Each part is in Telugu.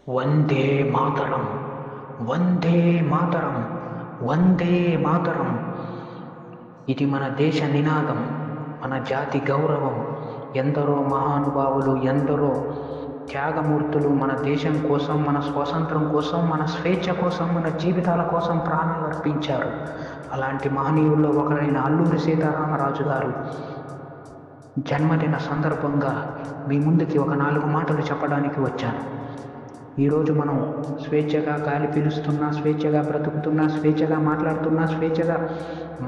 వందే మాతరం, వందే మాతరం, వందే మాతరం. ఇది మన దేశ నినాదం, మన జాతి గౌరవం. ఎందరో మహానుభావులు, ఎందరో త్యాగమూర్తులు మన దేశం కోసం, మన స్వాతంత్రం కోసం, మన స్వేచ్ఛ కోసం, మన జీవితాల కోసం ప్రాణాలు అర్పించారు. అలాంటి మహనీయుల్లో ఒకరైన అల్లూరి సీతారామరాజు గారు జన్మదిన సందర్భంగా మీ ముందుకి ఒక 4 మాటలు చెప్పడానికి వచ్చాను. ఈరోజు మనం స్వేచ్ఛగా గాలి పీలుస్తున్నా, స్వేచ్ఛగా బ్రతుకుతున్నా, స్వేచ్ఛగా మాట్లాడుతున్నా, స్వేచ్ఛగా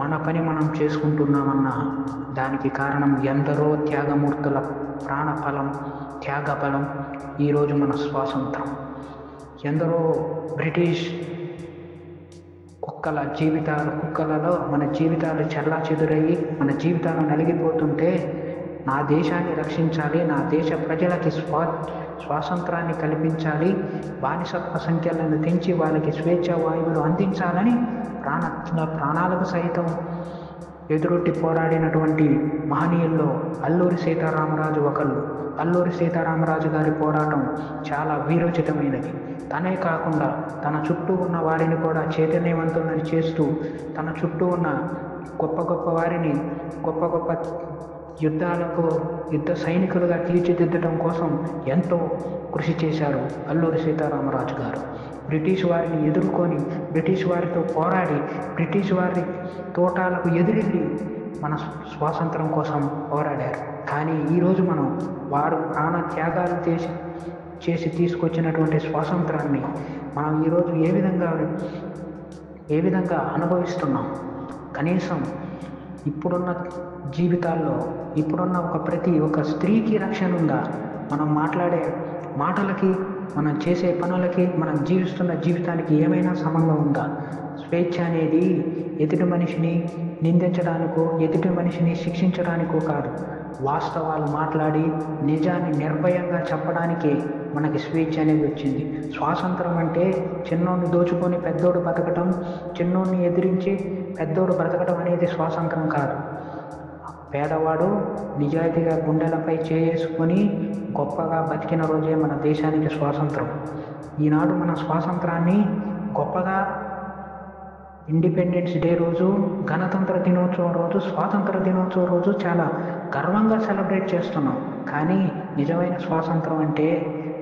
మన పని మనం చేసుకుంటున్నామన్న దానికి కారణం ఎందరో త్యాగమూర్తుల ప్రాణఫలం, త్యాగఫలం ఈరోజు మన స్వాతంత్రం. ఎందరో బ్రిటిష్ కుక్కలలో మన జీవితాలు చెల్లాచెదురయ్యి మన జీవితాలు నలిగిపోతుంటే, నా దేశాన్ని రక్షించాలి, నా దేశ ప్రజలకి స్వాతంత్రాన్ని కల్పించాలి, బానిసత్వ సంఖ్యలను తెంచి వాళ్ళకి స్వేచ్ఛ వాయువులు అందించాలని ప్రాణాలకు సైతం ఎదురొట్టి పోరాడినటువంటి మహనీయుల్లో అల్లూరి సీతారామరాజు ఒకళ్ళు. అల్లూరి సీతారామరాజు గారి పోరాటం చాలా వీరోచితమైనది. తనే కాకుండా తన చుట్టూ ఉన్న వారిని కూడా చైతన్యవంతులని చేస్తూ, తన చుట్టూ ఉన్న గొప్ప వారిని గొప్ప యుద్ధ సైనికులుగా తీర్చిదిద్దడం కోసం ఎంతో కృషి చేశారు అల్లూరి సీతారామరాజు గారు. బ్రిటిష్ వారిని ఎదుర్కొని, బ్రిటిష్ వారితో పోరాడి, బ్రిటిష్ వారి తోటాలకు ఎదురెళ్ళి మన స్వాతంత్రం కోసం పోరాడారు. కానీ ఈరోజు మనం వారు ప్రాణ త్యాగాలు చేసి తీసుకొచ్చినటువంటి స్వాతంత్రాన్ని మనం ఈరోజు ఏ విధంగా అనుభవిస్తున్నాం? కనీసం ఇప్పుడున్న జీవితాల్లో, ఇప్పుడున్న ప్రతి ఒక్క స్త్రీకి రక్షణ ఉందా? మనం మాట్లాడే మాటలకి, మనం చేసే పనులకి, మనం జీవిస్తున్న జీవితానికి ఏమైనా సంబంధం ఉందా? స్వేచ్ఛ అనేది ఎదుటి మనిషిని నిందించడానికో, ఎదుటి మనిషిని శిక్షించడానికో కాదు. వాస్తవాలు మాట్లాడి నిజాన్ని నిర్భయంగా చెప్పడానికే మనకి స్వేచ్ఛ అనేది వచ్చింది. స్వాతంత్రం అంటే చిన్నోడిని దోచుకొని పెద్దోడు బతకటం, చిన్నోడిని ఎదిరించి పెద్దోడు బ్రతకటం అనేది స్వాతంత్రం కాదు. పేదవాడు నిజాయితీగా గుండెలపై చేసుకొని గొప్పగా బతికిన రోజే మన దేశానికి స్వాతంత్రం. ఈనాడు మన స్వాతంత్రాన్ని గొప్పగా ఇండిపెండెన్స్ డే రోజు, గణతంత్ర దినోత్సవం రోజు, స్వాతంత్ర దినోత్సవం రోజు చాలా గర్వంగా సెలబ్రేట్ చేస్తున్నాం. కానీ నిజమైన స్వాతంత్రం అంటే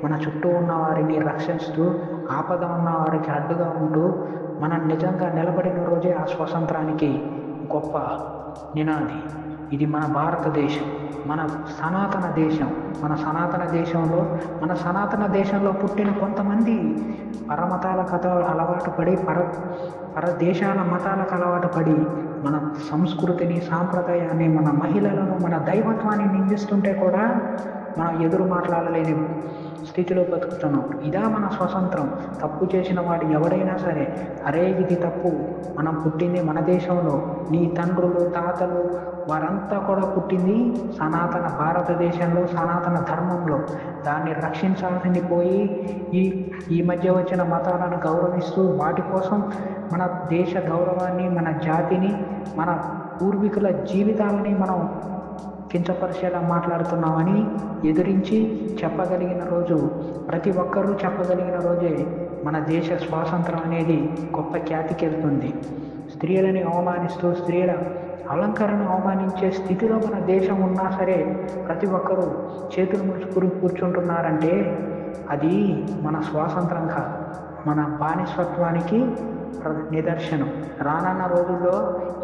మన చుట్టూ ఉన్న వారిని రక్షిస్తూ, ఆపద ఉన్న వారికి అడ్డుగా ఉంటూ మనం నిజంగా నిలబడిన రోజే ఆ స్వాతంత్రానికి గొప్ప నినాది. ఇది మన భారతదేశం, మన సనాతన దేశం. మన సనాతన దేశంలో పుట్టిన కొంతమంది పరమతాల కథ అలవాటు పడి, పరదేశాల మతాలకు అలవాటు పడి మన సంస్కృతిని, సాంప్రదాయాన్ని, మన మహిళలను, మన దైవత్వాన్ని నిందిస్తుంటే కూడా మనం ఎదురు మాట్లాడలేని స్థితిలో బతుకుతున్నాం. ఇదా మన స్వతంత్రం? తప్పు చేసిన వాడు ఎవడైనా సరే, అరే ఇది తప్పు, మనం పుట్టింది మన దేశంలో, నీ తండ్రులు, తాతలు వారంతా కూడా పుట్టింది సనాతన భారతదేశంలో, సనాతన ధర్మంలో. దాన్ని రక్షించాల్సింది పోయి ఈ మధ్య వచ్చిన మతాలను గౌరవిస్తూ వాటి కోసం మన దేశ గౌరవాన్ని, మన జాతిని, మన పూర్వీకుల జీవితాలని మనం కించపరిచేలా మాట్లాడుతున్నామని ఎదిరించి చెప్పగలిగిన రోజు, ప్రతి ఒక్కరూ చెప్పగలిగిన రోజే మన దేశ స్వాతంత్రం అనేది గొప్ప ఖ్యాతికెళ్తుంది. స్త్రీలని అవమానిస్తూ, స్త్రీల అలంకరణ అవమానించే స్థితిలో మన దేశం ఉన్నా సరే ప్రతి ఒక్కరూ చేతులు ముడుచుకుని కూర్చుంటున్నారంటే అది మన స్వాతంత్రం కాదు, మన బానిసత్వానికి నిదర్శనం. రానున్న రోజుల్లో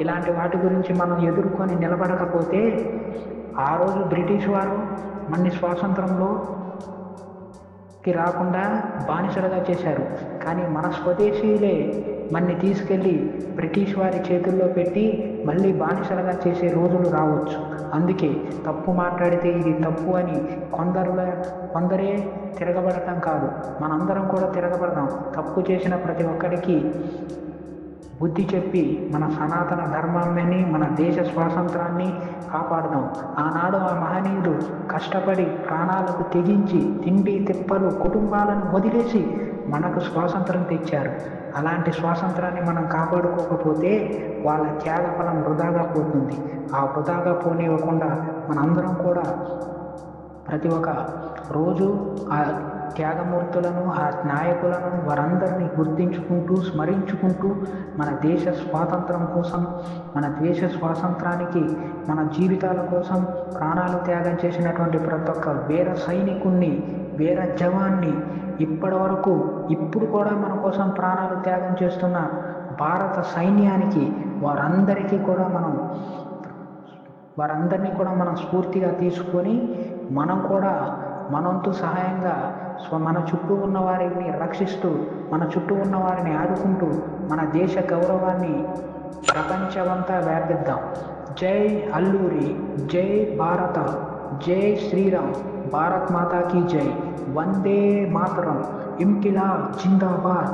ఇలాంటి వాటి గురించి మనం ఎదుర్కొని నిలబడకపోతే ఆ రోజు బ్రిటిష్ వారు మన స్వాతంత్రంలోకి రాకుండా బానిసలుగా చేశారు. కానీ మన స్వదేశీయులే మన్ని తీసుకెళ్ళి బ్రిటిష్ వారి చేతుల్లో పెట్టి మళ్ళీ బానిసలుగా చేసే రోజులు రావచ్చు. అందుకే తప్పు మాట్లాడితే ఇది తప్పు అని కొందరే తిరగబడటం కాదు, మనందరం కూడా తిరగబడదాం. తప్పు చేసిన ప్రతి ఒక్కరికి బుద్ధి చెప్పి మన సనాతన ధర్మాన్ని, మన దేశ స్వాతంత్రాన్ని కాపాడదాం. ఆనాడు ఆ మహనీయులు కష్టపడి ప్రాణాలకు తెగించి తిండి తిప్పలు కుటుంబాలను వదిలేసి మనకు స్వాతంత్రం తెచ్చారు. అలాంటి స్వాతంత్రాన్ని మనం కాపాడుకోకపోతే వాళ్ళ త్యాగఫలం వృధాగా పోతుంది. ఆ వృధాగా పోనివ్వకుండా మనందరం కూడా ప్రతి ఒక్క రోజు ఆ త్యాగమూర్తులను, ఆ నాయకులను వారందరినీ గుర్తించుకుంటూ స్మరించుకుంటూ మన దేశ స్వాతంత్రం కోసం, మన దేశ స్వాతంత్రానికి మన జీవితాల కోసం ప్రాణాలు త్యాగం చేసినటువంటి ప్రతి ఒక్క వీర సైనికుణ్ణి, వీర జవాన్ని, ఇప్పటి వరకు ఇప్పుడు కూడా మన కోసం ప్రాణాలు త్యాగం చేస్తున్న భారత సైన్యానికి వారందరికీ కూడా వారందరినీ కూడా మనం స్ఫూర్తిగా తీసుకొని మనం కూడా మనంతు సహాయంగా మన చుట్టూ ఉన్న వారిని రక్షిస్తూ, మన చుట్టూ ఉన్న వారిని ఆదుకుంటూ మన దేశ గౌరవాన్ని ప్రపంచమంతా వ్యాపిద్దాం. జై అల్లూరి, జై భారత, జై శ్రీరామ్, భారత్ మాతా కీ జై, వందే మాతరం, ఇంకిలాబ్ జిందాబాద్.